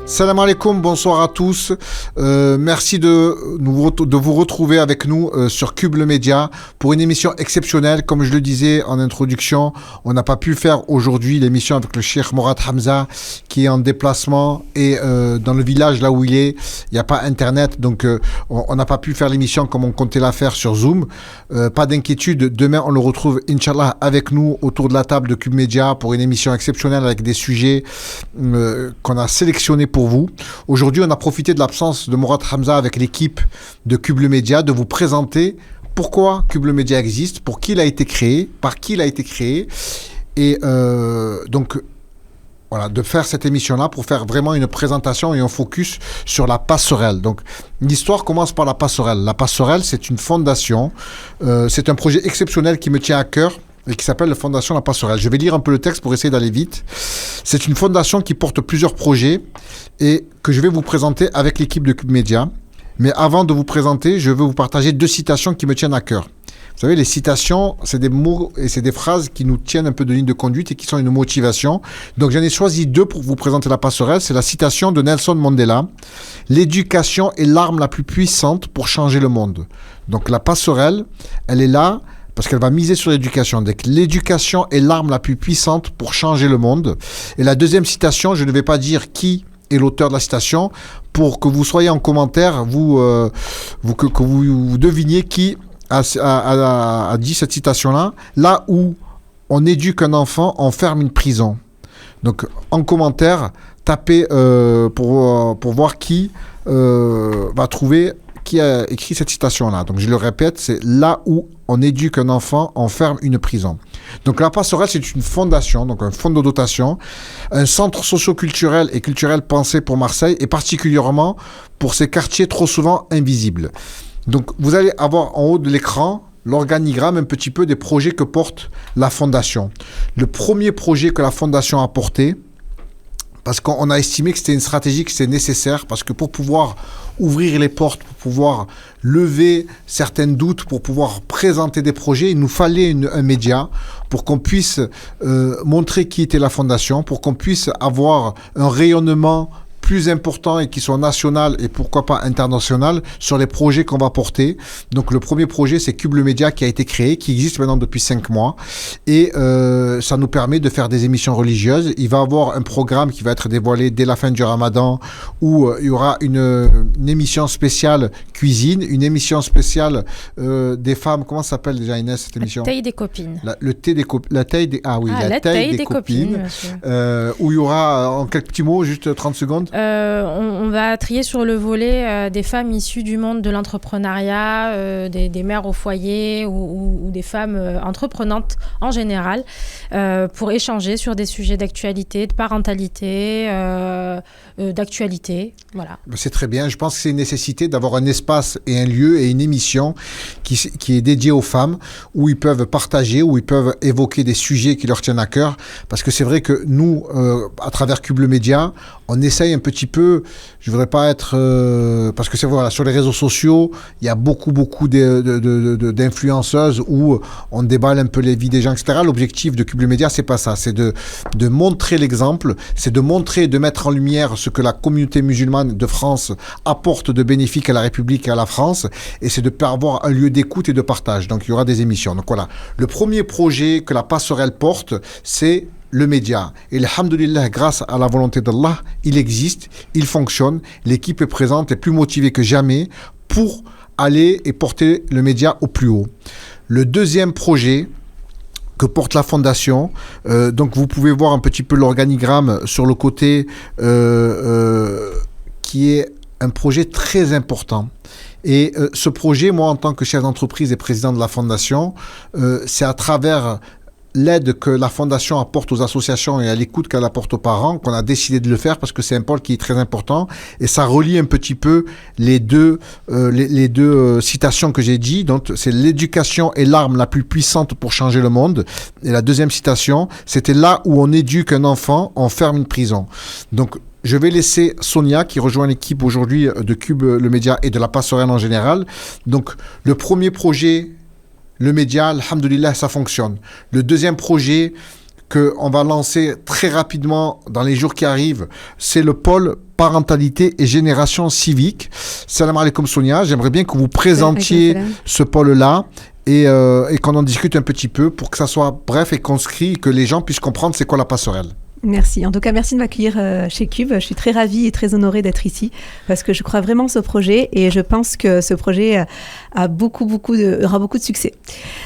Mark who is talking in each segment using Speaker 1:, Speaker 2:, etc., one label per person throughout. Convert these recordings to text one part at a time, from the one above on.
Speaker 1: Salam alaikum, bonsoir à tous. Merci de vous retrouver avec nous sur Cube le Média pour une émission exceptionnelle. Comme je le disais en introduction, on n'a pas pu faire aujourd'hui l'émission avec le Cheikh Mourad Hamza qui est en déplacement et dans le village là où il n'y a pas internet. Donc on n'a pas pu faire l'émission comme on comptait la faire sur Zoom. Pas d'inquiétude, demain on le retrouve Inch'Allah avec nous autour de la table de Cube Média pour une émission exceptionnelle avec des sujets qu'on a sélectionnés pour vous. Aujourd'hui, on a profité de l'absence de Mourad Hamza avec l'équipe de Cube le Média de vous présenter pourquoi Cube le Média existe, pour qui il a été créé, par qui il a été créé et donc voilà, de faire cette émission-là pour faire vraiment une présentation et un focus sur la passerelle. Donc, l'histoire commence par la passerelle. La passerelle, c'est une fondation, c'est un projet exceptionnel qui me tient à cœur et qui s'appelle la Fondation La Passerelle. Je vais lire un peu le texte pour essayer d'aller vite. C'est une fondation qui porte plusieurs projets et que je vais vous présenter avec l'équipe de Cube Média. Mais avant de vous présenter, je veux vous partager 2 citations qui me tiennent à cœur. Vous savez, les citations, c'est des mots et c'est des phrases qui nous tiennent un peu de ligne de conduite et qui sont une motivation. Donc, j'en ai choisi 2 pour vous présenter la passerelle. C'est la citation de Nelson Mandela. « L'éducation est l'arme la plus puissante pour changer le monde. » Donc, la passerelle, elle est là parce qu'elle va miser sur l'éducation. Donc, l'éducation est l'arme la plus puissante pour changer le monde. Et la deuxième citation, je ne vais pas dire qui est l'auteur de la citation, pour que vous soyez en commentaire, que vous deviniez qui a dit cette citation-là. Là où on éduque un enfant, on ferme une prison. Donc, en commentaire, tapez pour voir qui va trouver qui a écrit cette citation-là. Donc, je le répète, c'est là où on éduque un enfant, on ferme une prison. Donc, la passerelle, c'est une fondation, donc un fonds de dotation, un centre socio-culturel et culturel pensé pour Marseille et particulièrement pour ces quartiers trop souvent invisibles. Donc, vous allez avoir en haut de l'écran l'organigramme un petit peu des projets que porte la fondation. Le premier projet que la fondation a porté, parce qu'on a estimé que c'était une stratégie que c'était nécessaire, parce que pour pouvoir ouvrir les portes, pour pouvoir lever certains doutes, pour pouvoir présenter des projets, il nous fallait un média pour qu'on puisse montrer qui était la fondation, pour qu'on puisse avoir un rayonnement plus important et qui soit national et pourquoi pas international sur les projets qu'on va porter. Donc le premier projet, c'est Cube le Média qui a été créé, qui existe maintenant depuis 5 mois et ça nous permet de faire des émissions religieuses. Il va y avoir un programme qui va être dévoilé dès la fin du Ramadan où il y aura une émission spéciale cuisine, une émission spéciale des femmes. Comment ça s'appelle déjà, Inès, cette émission?
Speaker 2: La taille des copines.
Speaker 1: La taille des copines. Où il y aura, en quelques petits mots, juste 30 secondes.
Speaker 2: On va trier sur le volet des femmes issues du monde de l'entrepreneuriat, des mères au foyer ou des femmes entreprenantes en général, pour échanger sur des sujets d'actualité, de parentalité, d'actualité. Voilà.
Speaker 1: C'est très bien. Je pense que c'est une nécessité d'avoir un espace et un lieu et une émission qui est dédiée aux femmes, où ils peuvent partager, où ils peuvent évoquer des sujets qui leur tiennent à cœur. Parce que c'est vrai que nous, à travers Cube le Média, on essaye un petit peu, je voudrais pas être... parce que c'est voilà, sur les réseaux sociaux, il y a beaucoup d'influenceuses où on déballe un peu les vies des gens, etc. L'objectif de Cube le Média, c'est pas ça. C'est de montrer l'exemple, c'est de montrer, de mettre en lumière ce que la communauté musulmane de France apporte de bénéfique à la République et à la France, et c'est de avoir un lieu d'écoute et de partage. Donc, il y aura des émissions. Donc, voilà. Le premier projet que la passerelle porte, c'est le média. Et alhamdoulilah, grâce à la volonté d'Allah, il existe, il fonctionne, l'équipe est présente et plus motivée que jamais pour aller et porter le média au plus haut. Le deuxième projet que porte la fondation, donc vous pouvez voir un petit peu l'organigramme sur le côté qui est un projet très important. Et ce projet, moi en tant que chef d'entreprise et président de la fondation, c'est à travers l'aide que la fondation apporte aux associations et à l'écoute qu'elle apporte aux parents, qu'on a décidé de le faire parce que c'est un pôle qui est très important et ça relie un petit peu les deux citations que j'ai dit. Donc c'est l'éducation est l'arme la plus puissante pour changer le monde. Et la deuxième citation, c'était là où on éduque un enfant, on ferme une prison. Donc je vais laisser Sonia qui rejoint l'équipe aujourd'hui de Cube le Média et de la passerelle en général. Donc le premier projet, le média, alhamdoulilah, ça fonctionne. Le deuxième projet qu'on va lancer très rapidement dans les jours qui arrivent. C'est le pôle parentalité et génération civique. Salam alaikum Sonia, j'aimerais bien que vous présentiez ce pôle-là et qu'on en discute un petit peu pour que ça soit bref et conscrit, que les gens puissent comprendre c'est quoi la passerelle.
Speaker 3: Merci. En tout cas, merci de m'accueillir chez Cube. Je suis très ravie et très honorée d'être ici parce que je crois vraiment en ce projet et je pense que ce projet aura beaucoup de succès.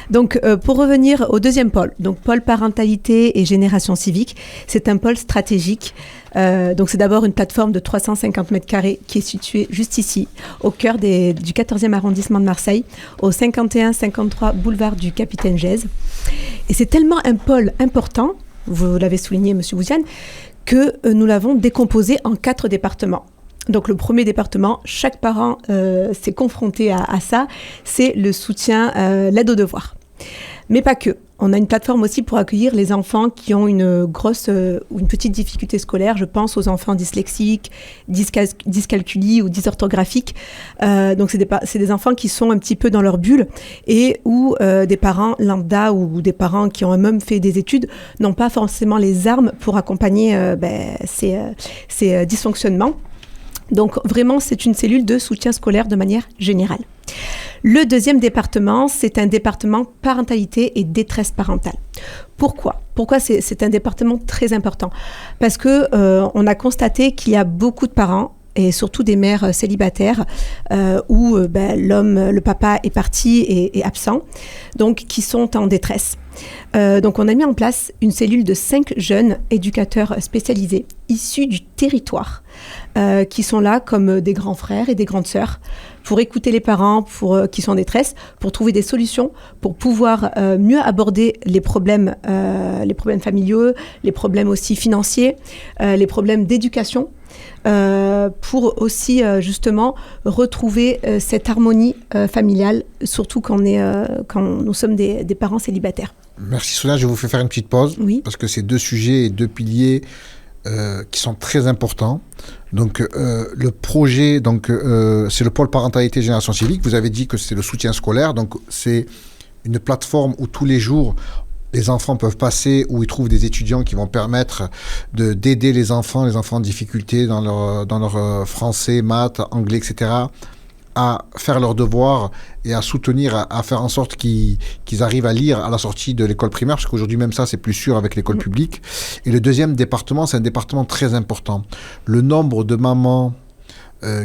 Speaker 3: Donc, pour revenir au deuxième pôle, donc pôle parentalité et génération civique, c'est un pôle stratégique. Donc, c'est d'abord une plateforme de 350 mètres carrés qui est située juste ici, au cœur du 14e arrondissement de Marseille, au 51-53 boulevard du Capitaine Gèze. Et c'est tellement un pôle important, vous l'avez souligné, Monsieur Bouziane, que nous l'avons décomposé en 4 départements. Donc le premier département, chaque parent s'est confronté à ça, c'est le soutien, l'aide aux devoirs. Mais pas que. On a une plateforme aussi pour accueillir les enfants qui ont une grosse ou une petite difficulté scolaire. Je pense aux enfants dyslexiques, dyscalculies ou dysorthographiques. Donc, c'est des enfants qui sont un petit peu dans leur bulle et où des parents lambda ou des parents qui ont même fait des études n'ont pas forcément les armes pour accompagner ces dysfonctionnements. Donc, vraiment, c'est une cellule de soutien scolaire de manière générale. Le deuxième département, c'est un département parentalité et détresse parentale. Pourquoi c'est un département très important? Parce que on a constaté qu'il y a beaucoup de parents et surtout des mères célibataires où le papa est parti et absent, donc qui sont en détresse. Donc on a mis en place une cellule de 5 jeunes éducateurs spécialisés issus du territoire qui sont là comme des grands frères et des grandes sœurs pour écouter les parents qui sont en détresse, pour trouver des solutions, pour pouvoir mieux aborder les problèmes familiaux, les problèmes aussi financiers, les problèmes d'éducation, pour aussi justement retrouver cette harmonie familiale, surtout quand nous sommes des parents célibataires.
Speaker 1: Merci Sonia, je vous fais faire une petite pause,
Speaker 3: oui.
Speaker 1: Parce que c'est 2 sujets et 2 piliers qui sont très importants. Donc le projet, c'est le pôle parentalité et génération civique. Vous avez dit que c'est le soutien scolaire, donc c'est une plateforme où tous les jours les enfants peuvent passer, où ils trouvent des étudiants qui vont permettre d'aider les enfants en difficulté dans leur français, maths, anglais, etc., à faire leurs devoirs et à soutenir, à faire en sorte qu'ils arrivent à lire à la sortie de l'école primaire, parce qu'aujourd'hui même ça c'est plus sûr avec l'école publique. Et le deuxième département, c'est un département très important. Le nombre de mamans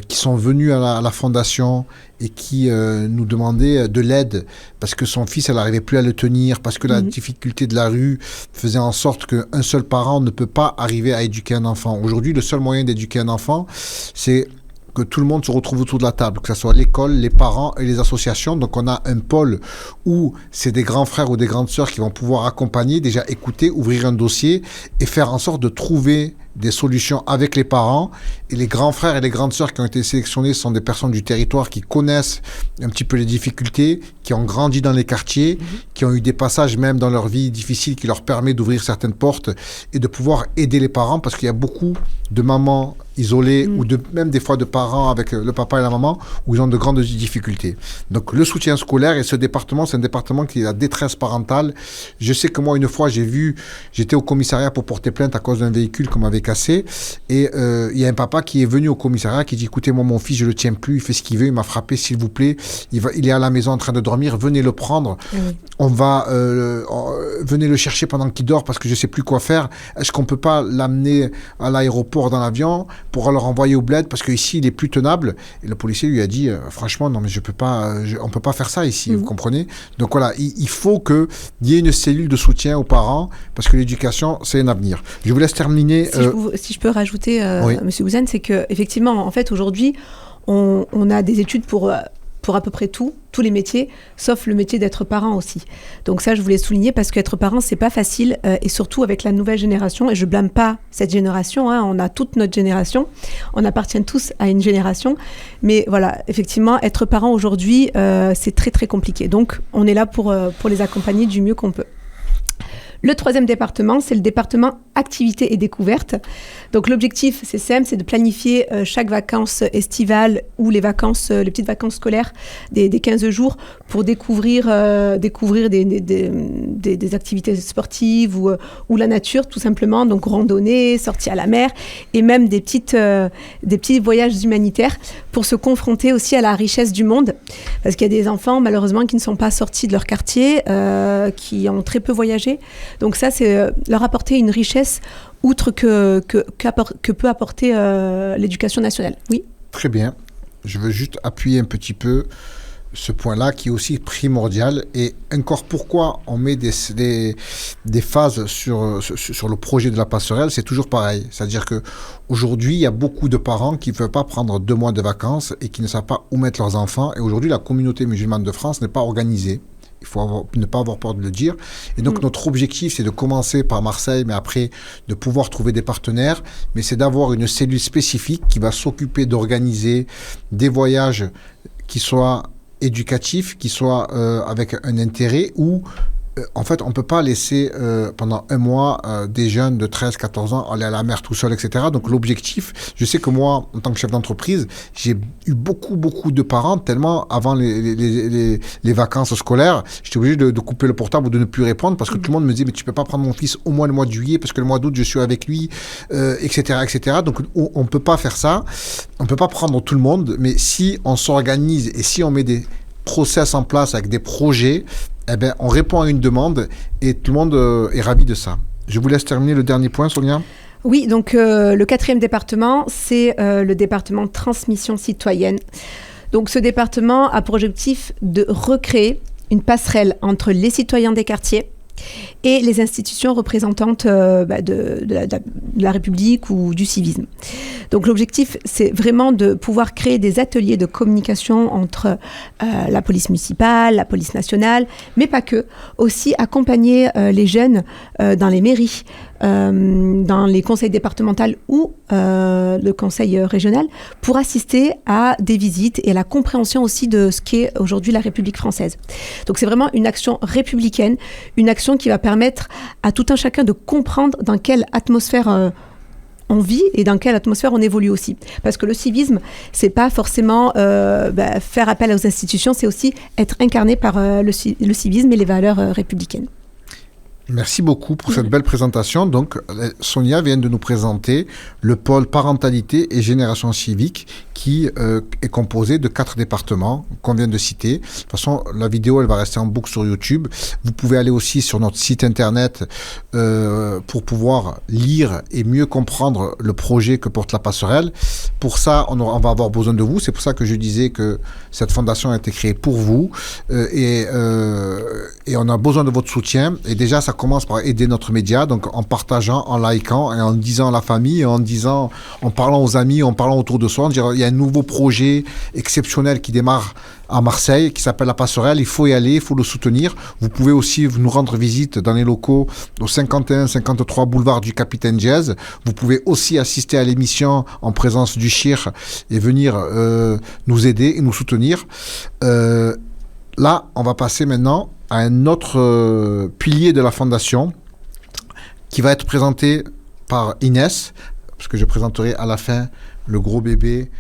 Speaker 1: qui sont venues à la fondation et qui nous demandaient de l'aide parce que son fils, elle n'arrivait plus à le tenir, parce que la difficulté de la rue faisait en sorte qu'un seul parent ne peut pas arriver à éduquer un enfant. Aujourd'hui, le seul moyen d'éduquer un enfant, c'est que tout le monde se retrouve autour de la table, que ce soit l'école, les parents et les associations. Donc on a un pôle où c'est des grands frères ou des grandes sœurs qui vont pouvoir accompagner, déjà écouter, ouvrir un dossier et faire en sorte de trouver des solutions avec les parents. Et les grands frères et les grandes sœurs qui ont été sélectionnés sont des personnes du territoire qui connaissent un petit peu les difficultés, qui ont grandi dans les quartiers, qui ont eu des passages même dans leur vie difficiles qui leur permet d'ouvrir certaines portes et de pouvoir aider les parents, parce qu'il y a beaucoup de mamans isolées ou même des fois de parents avec le papa et la maman où ils ont de grandes difficultés. Donc le soutien scolaire, et ce département, c'est un département qui est la détresse parentale. Je sais que moi, une fois, j'étais au commissariat pour porter plainte à cause d'un véhicule qu'on m'avait cassé, et il y a un papa qui est venu au commissariat qui dit: écoutez, moi mon fils, je le tiens plus, il fait ce qu'il veut, il m'a frappé, s'il vous plaît, il est à la maison en train de dormir, venez le prendre, on va venez le chercher pendant qu'il dort parce que je sais plus quoi faire. Est-ce qu'on peut pas l'amener à l'aéroport dans l'avion pour le renvoyer au bled parce qu'ici il est plus tenable? Et le policier lui a dit franchement non, mais je peux pas, on peut pas faire ça ici, vous comprenez? Donc voilà, il faut qu'il y ait une cellule de soutien aux parents parce que l'éducation c'est un avenir. Je vous laisse terminer.
Speaker 3: Si je peux rajouter, Monsieur Bouziane, c'est que effectivement, en fait, aujourd'hui, on a des études pour à peu près tous les métiers, sauf le métier d'être parent aussi. Donc ça, je voulais souligner parce qu'être parent, c'est pas facile, et surtout avec la nouvelle génération, et je blâme pas cette génération, on a toute notre génération, on appartient tous à une génération, mais voilà, effectivement, être parent aujourd'hui, c'est très très compliqué. Donc on est là pour les accompagner du mieux qu'on peut. Le troisième département, c'est le département activités et découvertes. Donc l'objectif, c'est simple, c'est de planifier chaque vacances estivales ou les petites vacances scolaires des 15 jours pour découvrir des activités sportives ou la nature, tout simplement. Donc randonnée, sortie à la mer et même des petits voyages humanitaires pour se confronter aussi à la richesse du monde. Parce qu'il y a des enfants, malheureusement, qui ne sont pas sortis de leur quartier, qui ont très peu voyagé. Donc ça, c'est leur apporter une richesse outre que peut apporter l'éducation nationale. Oui.
Speaker 1: Très bien. Je veux juste appuyer un petit peu ce point-là qui est aussi primordial. Et encore, pourquoi on met des phases sur le projet de la passerelle, c'est toujours pareil. C'est-à-dire qu'aujourd'hui, il y a beaucoup de parents qui ne veulent pas prendre 2 mois de vacances et qui ne savent pas où mettre leurs enfants. Et aujourd'hui, la communauté musulmane de France n'est pas organisée. Il faut ne pas avoir peur de le dire. Et donc, notre objectif, c'est de commencer par Marseille, mais après, de pouvoir trouver des partenaires. Mais c'est d'avoir une cellule spécifique qui va s'occuper d'organiser des voyages qui soient éducatifs, qui soient avec un intérêt où, en fait, on ne peut pas laisser pendant 1 mois des jeunes de 13-14 ans aller à la mer tout seuls, etc. Donc l'objectif, je sais que moi, en tant que chef d'entreprise, j'ai eu beaucoup de parents, tellement avant les vacances scolaires, j'étais obligé de couper le portable ou de ne plus répondre parce que tout le monde me disait mais tu ne peux pas prendre mon fils au moins le mois de juillet parce que le mois d'août je suis avec lui, etc. Donc on ne peut pas faire ça, on ne peut pas prendre tout le monde, mais si on s'organise et si on met des process en place avec des projets, eh bien, on répond à une demande et tout le monde est ravi de ça. Je vous laisse terminer le dernier point, Sonia.
Speaker 3: Oui, donc le 4e département, c'est le département transmission citoyenne. Donc ce département a pour objectif de recréer une passerelle entre les citoyens des quartiers et les institutions représentantes de la République ou du civisme. Donc l'objectif, c'est vraiment de pouvoir créer des ateliers de communication entre la police municipale, la police nationale, mais pas que, aussi accompagner les jeunes dans les mairies, dans les conseils départementaux ou le conseil régional pour assister à des visites et à la compréhension aussi de ce qu'est aujourd'hui la République française. Donc c'est vraiment une action républicaine, une action qui va permettre à tout un chacun de comprendre dans quelle atmosphère on vit et dans quelle atmosphère on évolue aussi. Parce que le civisme, c'est pas forcément faire appel aux institutions, c'est aussi être incarné par le civisme et les valeurs républicaines.
Speaker 1: Merci beaucoup pour cette belle présentation. Donc, Sonia vient de nous présenter le pôle parentalité et génération civique qui est composé de 4 départements qu'on vient de citer. De toute façon, la vidéo, elle va rester en boucle sur YouTube. Vous pouvez aller aussi sur notre site internet pour pouvoir lire et mieux comprendre le projet que porte la passerelle. Pour ça, on va avoir besoin de vous. C'est pour ça que je disais que cette fondation a été créée pour vous et on a besoin de votre soutien. Et déjà, ça commence par aider notre média, donc en partageant, en likant et en disant à la famille, en parlant aux amis, en parlant autour de soi, en disant il y a un nouveau projet exceptionnel qui démarre à Marseille, qui s'appelle La Passerelle, il faut y aller, il faut le soutenir. Vous pouvez aussi nous rendre visite dans les locaux au 51-53 boulevard du Capitaine Jazz. Vous pouvez aussi assister à l'émission en présence du CHIR et venir nous aider et nous soutenir. Là, on va passer maintenant à un autre pilier de la fondation qui va être présenté par Inès, parce que je présenterai à la fin le gros bébé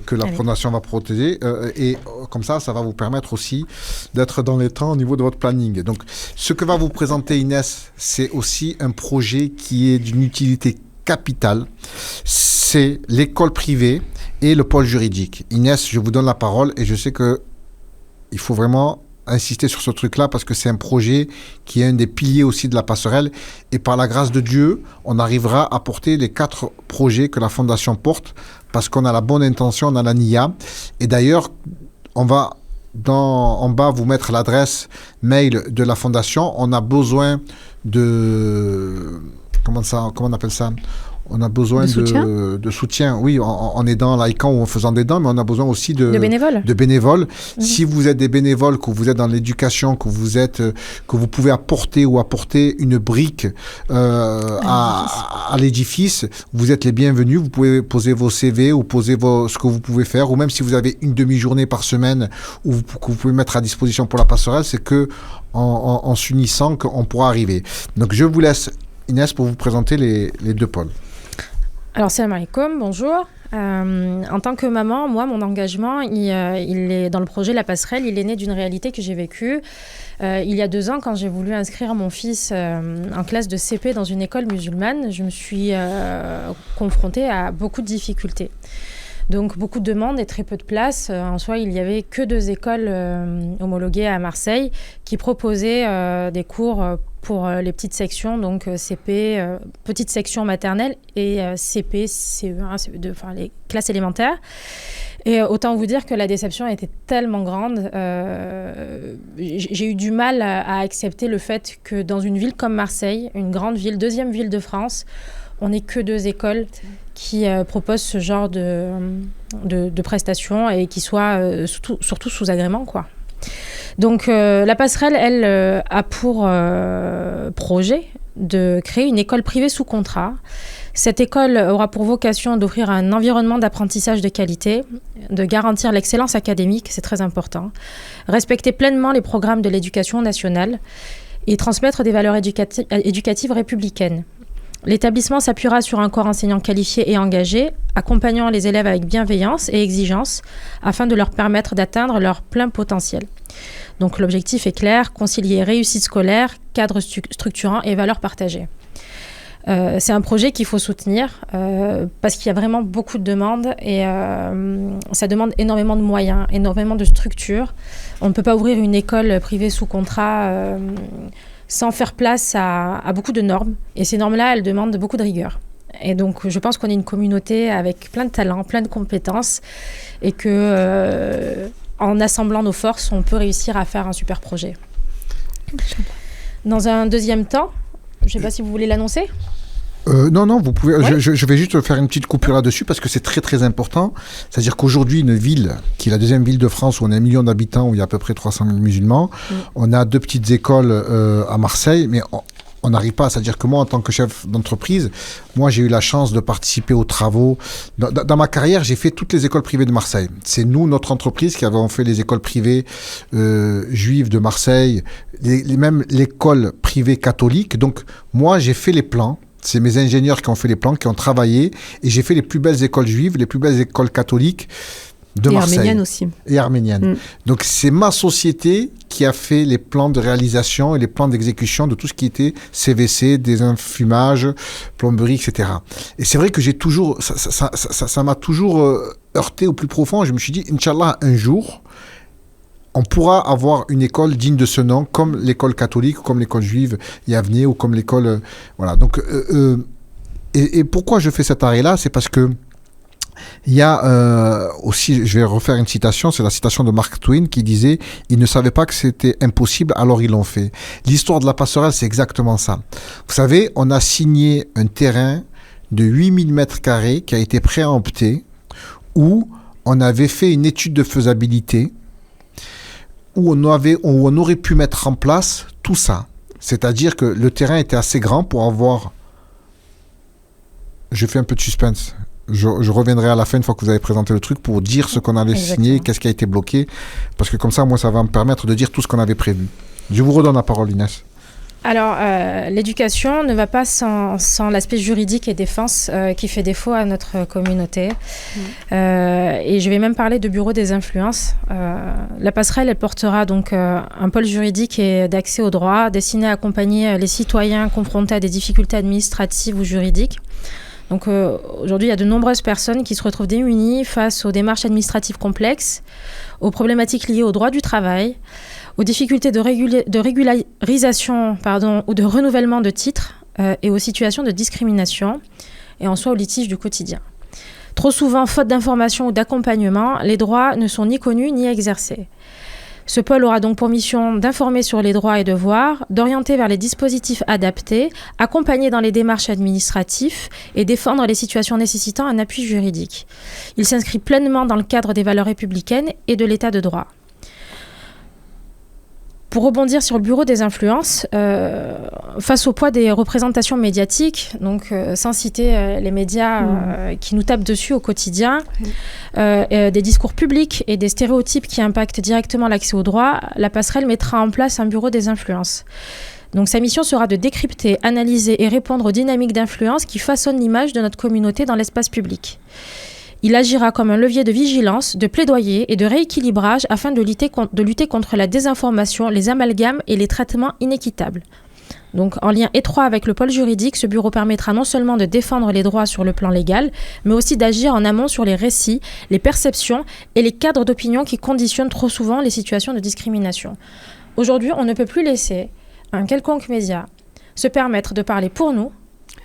Speaker 1: que la fondation va protéger et comme ça va vous permettre aussi d'être dans les temps au niveau de votre planning. Donc, ce que va vous présenter Inès, c'est aussi un projet qui est d'une utilité capitale. C'est l'école privée et le pôle juridique. Inès, je vous donne la parole et je sais que il faut vraiment insister sur ce truc-là parce que c'est un projet qui est un des piliers aussi de la passerelle et par la grâce de Dieu, on arrivera à porter les 4 projets que la Fondation porte parce qu'on a la bonne intention, on a la NIA et d'ailleurs, on va en bas vous mettre l'adresse mail de la Fondation. On a besoin de... Comment on appelle ça ? on a besoin de soutien, oui, en aidant laïquant ou en faisant des dons, mais on a besoin aussi de bénévoles. Si vous êtes des bénévoles, que vous êtes dans l'éducation, que vous pouvez apporter une brique à l'édifice, vous êtes les bienvenus. Vous pouvez poser vos CV ou poser ce que vous pouvez faire, ou même si vous avez une demi-journée par semaine que vous pouvez mettre à disposition pour la passerelle, c'est que en s'unissant qu'on pourra arriver. Donc je vous laisse, Inès, pour vous présenter les deux pôles.
Speaker 2: Alors, salam alaikum, bonjour. En tant que maman, moi, mon engagement, il est dans le projet La Passerelle, il est né d'une réalité que j'ai vécue. Il y a 2 ans, quand j'ai voulu inscrire mon fils en classe de CP dans une école musulmane, je me suis confrontée à beaucoup de difficultés. Donc, beaucoup de demandes et très peu de places. En soi, il n'y avait que 2 écoles homologuées à Marseille qui proposaient des cours pour les petites sections, donc CP, petite section maternelle et CP, CE1, CE2, enfin les classes élémentaires. Et autant vous dire que la déception était tellement grande. J'ai eu du mal à accepter le fait que dans une ville comme Marseille, une grande ville, 2e ville de France, on n'ait que 2 écoles qui proposent ce genre de prestations et qui soient surtout sous agrément, quoi. Donc la passerelle, elle, a pour projet de créer une école privée sous contrat. Cette école aura pour vocation d'offrir un environnement d'apprentissage de qualité, de garantir l'excellence académique, c'est très important, respecter pleinement les programmes de l'éducation nationale et transmettre des valeurs éducatives républicaines. L'établissement s'appuiera sur un corps enseignant qualifié et engagé, accompagnant les élèves avec bienveillance et exigence afin de leur permettre d'atteindre leur plein potentiel. Donc l'objectif est clair, concilier réussite scolaire, cadre structurant et valeurs partagées. C'est un projet qu'il faut soutenir parce qu'il y a vraiment beaucoup de demandes et ça demande énormément de moyens, énormément de structures. On ne peut pas ouvrir une école privée sous contrat sans faire place à beaucoup de normes. Et ces normes-là, elles demandent beaucoup de rigueur. Et donc, je pense qu'on est une communauté avec plein de talents, plein de compétences et que en assemblant nos forces, on peut réussir à faire un super projet. Dans un deuxième temps, je ne sais pas si vous voulez l'annoncer.
Speaker 1: Non, vous pouvez.
Speaker 2: Ouais.
Speaker 1: Je vais juste faire une petite coupure là-dessus parce que c'est très très important. C'est-à-dire qu'aujourd'hui, une ville qui est la 2e ville de France où on a 1 million d'habitants, où il y a à peu près 300 000 musulmans, on a 2 petites écoles à Marseille, mais on n'arrive pas. C'est-à-dire que moi, en tant que chef d'entreprise, moi j'ai eu la chance de participer aux travaux. Dans ma carrière, j'ai fait toutes les écoles privées de Marseille. C'est nous, notre entreprise, qui avons fait les écoles privées juives de Marseille, même l'école privée catholique. Donc moi, j'ai fait les plans. C'est mes ingénieurs qui ont fait les plans, qui ont travaillé, et j'ai fait les plus belles écoles juives, les plus belles écoles catholiques de Marseille.
Speaker 3: Et arméniennes aussi.
Speaker 1: Et arméniennes. Donc c'est ma société qui a fait les plans de réalisation et les plans d'exécution de tout ce qui était CVC, désenfumage, plomberie, etc. Et c'est vrai que j'ai toujours, ça m'a toujours heurté au plus profond. Je me suis dit, Inch'Allah, un jour, on pourra avoir une école digne de ce nom, comme l'école catholique, comme l'école juive Yavne, ou comme l'école... voilà. Donc, et pourquoi je fais cet arrêt-là ? C'est parce que il y a aussi, je vais refaire une citation, c'est la citation de Mark Twain qui disait « Ils ne savaient pas que c'était impossible, alors ils l'ont fait ». L'histoire de la passerelle, c'est exactement ça. Vous savez, on a signé un terrain de 8000 mètres carrés qui a été préempté, où on avait fait une étude de faisabilité, où on aurait pu mettre en place tout ça. C'est-à-dire que le terrain était assez grand pour avoir... Je fais un peu de suspense. Je reviendrai à la fin, une fois que vous avez présenté le truc, pour dire ce qu'on allait signer, qu'est-ce qui a été bloqué. Parce que comme ça, moi, ça va me permettre de dire tout ce qu'on avait prévu. Je vous redonne la parole, Inès.
Speaker 2: Alors, l'éducation ne va pas sans l'aspect juridique et défense qui fait défaut à notre communauté. Et je vais même parler de bureau des influences. La passerelle, elle portera donc un pôle juridique et d'accès au droit destiné à accompagner les citoyens confrontés à des difficultés administratives ou juridiques. Donc aujourd'hui, il y a de nombreuses personnes qui se retrouvent démunies face aux démarches administratives complexes, aux problématiques liées au droit du travail, aux difficultés de régularisation ou de renouvellement de titres et aux situations de discrimination et en soi aux litiges du quotidien. Trop souvent, faute d'information ou d'accompagnement, les droits ne sont ni connus ni exercés. Ce pôle aura donc pour mission d'informer sur les droits et devoirs, d'orienter vers les dispositifs adaptés, accompagner dans les démarches administratives et défendre les situations nécessitant un appui juridique. Il s'inscrit pleinement dans le cadre des valeurs républicaines et de l'état de droit. Pour rebondir sur le bureau des influences, face au poids des représentations médiatiques, donc sans citer les médias qui nous tapent dessus au quotidien, des discours publics et des stéréotypes qui impactent directement l'accès au droit, la passerelle mettra en place un bureau des influences. Donc sa mission sera de décrypter, analyser et répondre aux dynamiques d'influence qui façonnent l'image de notre communauté dans l'espace public. Il agira comme un levier de vigilance, de plaidoyer et de rééquilibrage afin de lutter contre la désinformation, les amalgames et les traitements inéquitables. Donc, en lien étroit avec le pôle juridique, ce bureau permettra non seulement de défendre les droits sur le plan légal, mais aussi d'agir en amont sur les récits, les perceptions et les cadres d'opinion qui conditionnent trop souvent les situations de discrimination. Aujourd'hui, on ne peut plus laisser un quelconque média se permettre de parler pour nous,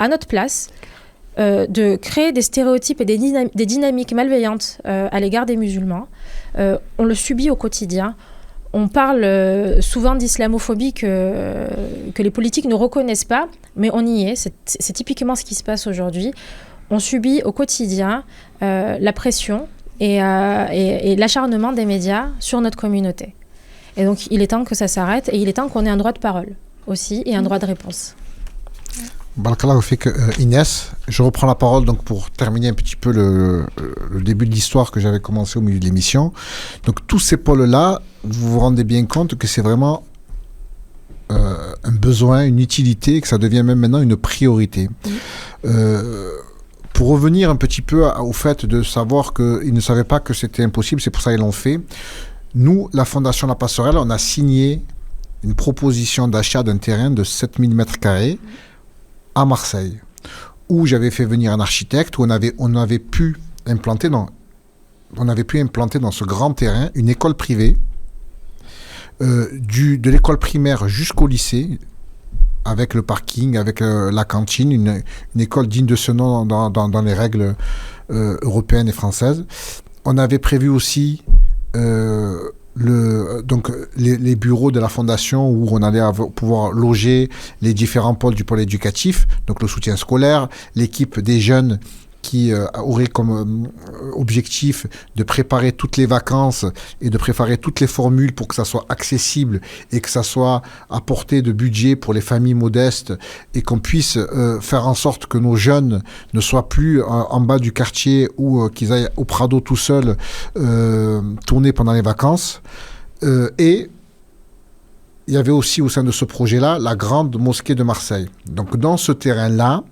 Speaker 2: à notre place, de créer des stéréotypes et des dynamiques malveillantes à l'égard des musulmans. On le subit au quotidien. On parle souvent d'islamophobie que les politiques ne reconnaissent pas, mais on y est. C'est typiquement ce qui se passe aujourd'hui. On subit au quotidien la pression et l'acharnement des médias sur notre communauté. Et donc, il est temps que ça s'arrête et il est temps qu'on ait un droit de parole aussi et un droit de réponse.
Speaker 1: Barakallahu fik, Inès, je reprends la parole donc pour terminer un petit peu le début de l'histoire que j'avais commencé au milieu de l'émission. Donc tous ces pôles-là, vous vous rendez bien compte que c'est vraiment un besoin, une utilité, que ça devient même maintenant une priorité. Pour revenir un petit peu au fait de savoir qu'ils ne savaient pas que c'était impossible, c'est pour ça qu'ils l'ont fait. Nous, la Fondation La Passerelle, on a signé une proposition d'achat d'un terrain de 7000 m² à Marseille, où j'avais fait venir un architecte, où on avait pu implanter dans ce grand terrain une école privée, de l'école primaire jusqu'au lycée, avec le parking, avec la cantine, une école digne de ce nom dans les règles européennes et françaises. On avait prévu aussi les bureaux de la fondation où on allait pouvoir loger les différents pôles du pôle éducatif, donc le soutien scolaire, l'équipe des jeunes qui aurait comme objectif de préparer toutes les vacances et de préparer toutes les formules pour que ça soit accessible et que ça soit à portée de budget pour les familles modestes et qu'on puisse faire en sorte que nos jeunes ne soient plus en bas du quartier ou qu'ils aillent au Prado tout seuls tourner pendant les vacances. Et il y avait aussi au sein de ce projet-là la grande mosquée de Marseille. Donc dans ce terrain-là,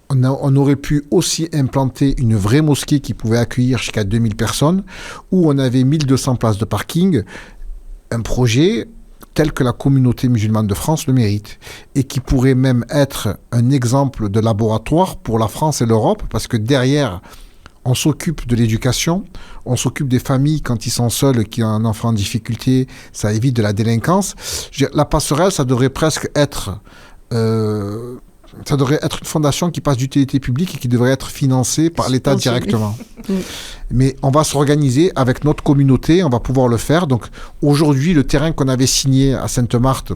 Speaker 1: on aurait pu aussi implanter une vraie mosquée qui pouvait accueillir jusqu'à 2000 personnes, où on avait 1200 places de parking, un projet tel que la communauté musulmane de France le mérite, et qui pourrait même être un exemple de laboratoire pour la France et l'Europe, parce que derrière, on s'occupe de l'éducation, on s'occupe des familles quand ils sont seuls, qui ont un enfant en difficulté, ça évite de la délinquance. La passerelle, ça devrait presque être... ça devrait être une fondation qui passe d'utilité publique et qui devrait être financée par l'État directement. Mais on va s'organiser avec notre communauté, on va pouvoir le faire. Donc aujourd'hui, le terrain qu'on avait signé à Sainte-Marthe,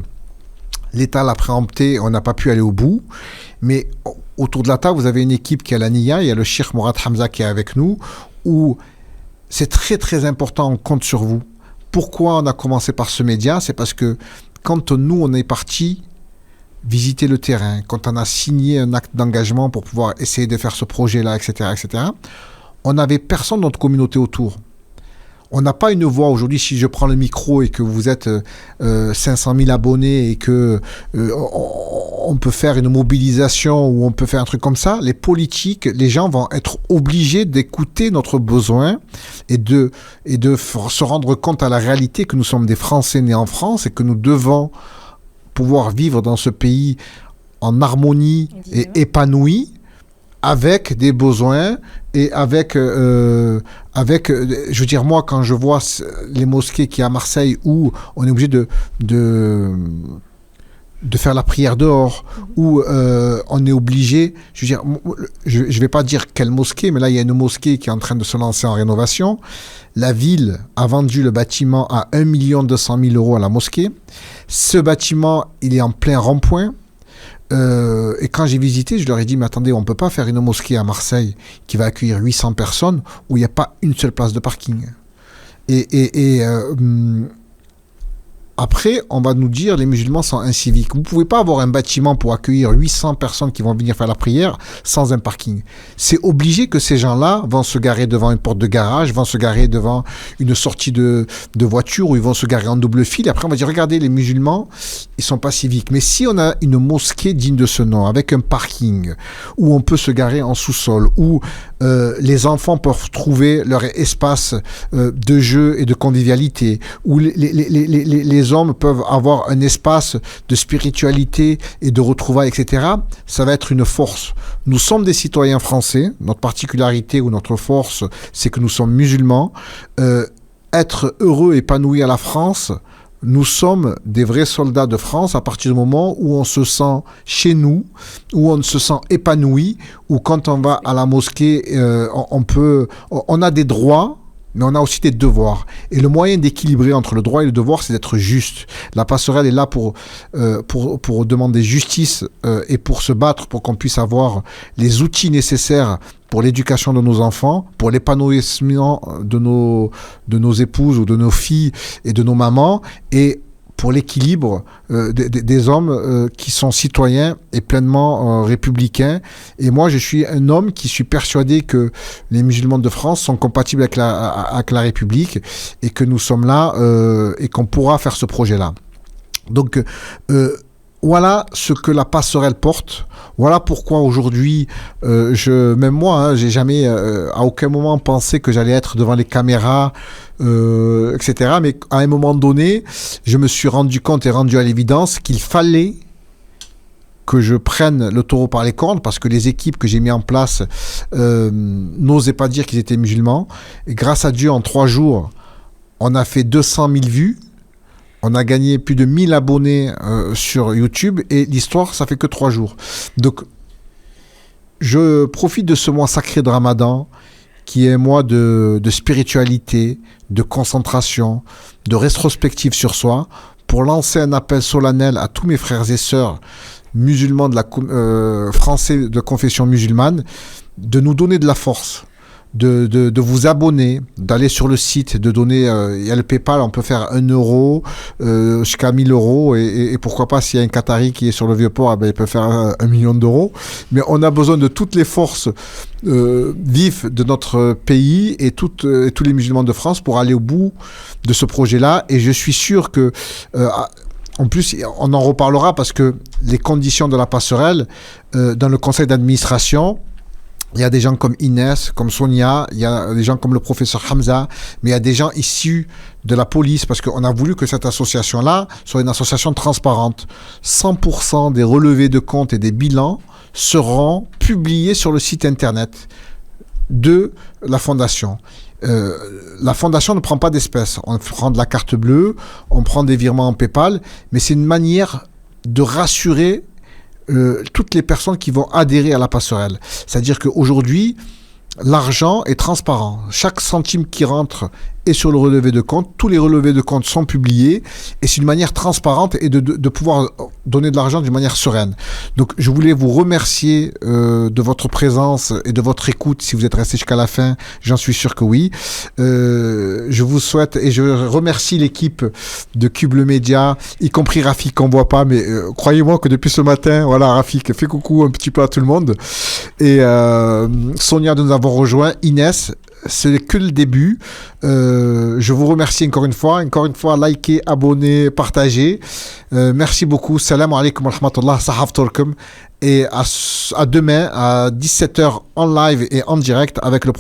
Speaker 1: l'État l'a préempté, on n'a pas pu aller au bout. Mais autour de la table, vous avez une équipe qui est à la NIA, il y a le Cheikh Mourad Hamza qui est avec nous, où c'est très très important, on compte sur vous. Pourquoi on a commencé par ce média? C'est parce que quand nous, on est partis visiter le terrain, quand on a signé un acte d'engagement pour pouvoir essayer de faire ce projet-là, etc., on n'avait personne dans notre communauté autour. On n'a pas une voix aujourd'hui. Si je prends le micro et que vous êtes 500 000 abonnés et que on peut faire une mobilisation ou on peut faire un truc comme ça, les politiques, les gens vont être obligés d'écouter notre besoin et de se rendre compte à la réalité que nous sommes des Français nés en France et que nous devons pouvoir vivre dans ce pays en harmonie et épanoui, avec des besoins et avec, je veux dire, moi, quand je vois les mosquées qu'il y a à Marseille où on est obligé de faire la prière dehors, où on est obligé, je veux dire, je vais pas dire quelle mosquée, mais là il y a une mosquée qui est en train de se lancer en rénovation. La ville a vendu le bâtiment à 1 200 000 € à la mosquée. Ce bâtiment, il est en plein rond-point. Et quand j'ai visité, je leur ai dit, mais attendez, on ne peut pas faire une mosquée à Marseille qui va accueillir 800 personnes où il n'y a pas une seule place de parking. Après, on va nous dire les musulmans sont inciviques. Vous ne pouvez pas avoir un bâtiment pour accueillir 800 personnes qui vont venir faire la prière sans un parking. C'est obligé que ces gens-là vont se garer devant une porte de garage, vont se garer devant une sortie de voiture où ils vont se garer en double file. Après, on va dire, regardez, les musulmans, ils ne sont pas civiques. Mais si on a une mosquée digne de ce nom, avec un parking, où on peut se garer en sous-sol, où les enfants peuvent trouver leur espace de jeu et de convivialité, où les hommes peuvent avoir un espace de spiritualité et de retrouvailles, etc., ça va être une force. Nous sommes des citoyens français. Notre particularité ou notre force, c'est que nous sommes musulmans. Être heureux, épanoui à la France, nous sommes des vrais soldats de France à partir du moment où on se sent chez nous, où on se sent épanoui, où quand on va à la mosquée, on a des droits, mais on a aussi des devoirs. Et le moyen d'équilibrer entre le droit et le devoir, c'est d'être juste. La passerelle est là pour demander justice et pour se battre pour qu'on puisse avoir les outils nécessaires pour l'éducation de nos enfants, pour l'épanouissement de nos épouses ou de nos filles et de nos mamans, et pour l'équilibre des hommes qui sont citoyens et pleinement républicains. Et moi, je suis un homme qui suis persuadé que les musulmans de France sont compatibles avec la République et que nous sommes là et qu'on pourra faire ce projet-là. Donc, voilà ce que la passerelle porte. Voilà pourquoi aujourd'hui, même moi, j'ai jamais à aucun moment pensé que j'allais être devant les caméras, etc. Mais à un moment donné, je me suis rendu compte et rendu à l'évidence qu'il fallait que je prenne le taureau par les cornes, parce que les équipes que j'ai mis en place n'osaient pas dire qu'ils étaient musulmans. Et grâce à Dieu, en 3 jours, on a fait 200 000 vues. On a gagné plus de 1000 abonnés sur YouTube et l'histoire, ça fait que 3 jours. Donc, je profite de ce mois sacré de Ramadan, qui est un mois de spiritualité, de concentration, de rétrospective sur soi, pour lancer un appel solennel à tous mes frères et sœurs musulmans français de confession musulmane, de nous donner de la force. De vous abonner, d'aller sur le site, de donner, il y a le PayPal, on peut faire 1 euro jusqu'à 1000 euros et pourquoi pas s'il y a un Qatari qui est sur le Vieux-Port, il peut faire 1 million d'euros. Mais on a besoin de toutes les forces vives de notre pays et tous les musulmans de France pour aller au bout de ce projet-là. Et je suis sûr que en plus, on en reparlera parce que les conditions de la passerelle dans le conseil d'administration, il y a des gens comme Inès, comme Sonia, il y a des gens comme le professeur Hamza, mais il y a des gens issus de la police, parce qu'on a voulu que cette association-là soit une association transparente. 100% des relevés de comptes et des bilans seront publiés sur le site internet de la fondation. La fondation ne prend pas d'espèces. On prend de la carte bleue, on prend des virements en PayPal, mais c'est une manière de rassurer toutes les personnes qui vont adhérer à la passerelle. C'est-à-dire qu'aujourd'hui, l'argent est transparent. Chaque centime qui rentre est sur le relevé de compte. Tous les relevés de compte sont publiés et c'est une manière transparente et de pouvoir donner de l'argent d'une manière sereine. Donc, je voulais vous remercier de votre présence et de votre écoute. Si vous êtes resté jusqu'à la fin, j'en suis sûr que oui. Je vous souhaite et je remercie l'équipe de Cube le Média, y compris Rafik qu'on voit pas, mais croyez-moi que depuis ce matin, voilà, Rafik, fais coucou un petit peu à tout le monde. Et Sonia de nous avoir rejoint, Inès. C'est que le début. Je vous remercie encore une fois. Likez, abonnez, partagez. Merci beaucoup. Salam alaikum wa rahmatullah. Sahafturkum. Et à demain à 17h en live et en direct avec le